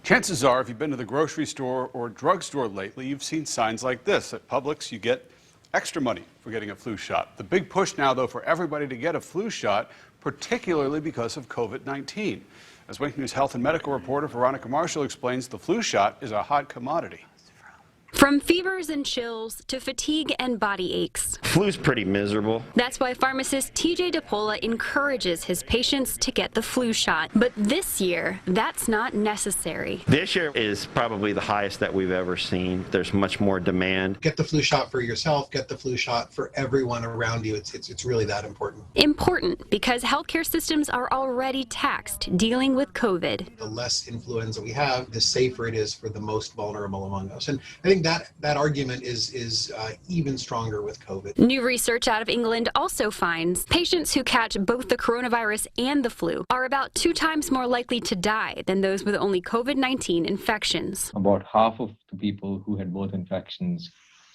Chances are, if you've been to the grocery store or drugstore lately, you've seen signs like this. At Publix, you get extra money for getting a flu shot. The big push now, though, for everybody to get a flu shot, particularly because of COVID-19. As Wink News health and medical reporter Veronica Marshall explains, the flu shot is a hot commodity. From fevers and chills to fatigue and body aches. Flu's pretty miserable. That's why pharmacist TJ DePola encourages his patients to get the flu shot. But this year, that's not necessary. This year is probably the highest that we've ever seen. There's much more demand. Get the flu shot for yourself, get the flu shot for everyone around you. It's really that important. Important because healthcare systems are already taxed dealing with COVID. The less influenza we have, the safer it is for the most vulnerable among us. And I think that argument is even stronger with COVID. New research out of England also finds patients who catch both the coronavirus and the flu are about 2 times more likely to die than those with only COVID-19 infections. About half of the people who had both infections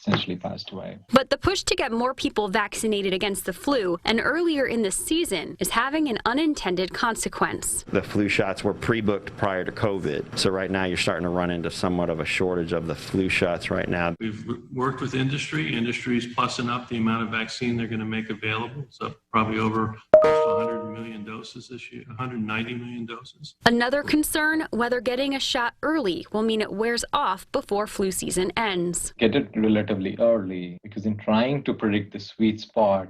essentially passed away. But the push to get more people vaccinated against the flu and earlier in the season is having an unintended consequence. The flu shots were pre-booked prior to COVID. So right now you're starting to run into somewhat of a shortage of the flu shots right now. We've worked with industry. Industry's plussing up the amount of vaccine they're going to make available. So probably over close to 100 million doses this year, 190 million doses. Another concern, whether getting a shot early will mean it wears off before flu season ends. Get it relatively early, because in trying to predict the sweet spot,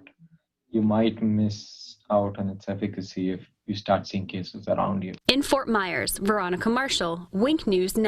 you might miss out on its efficacy if you start seeing cases around you. In Fort Myers, Veronica Marshall, Wink News.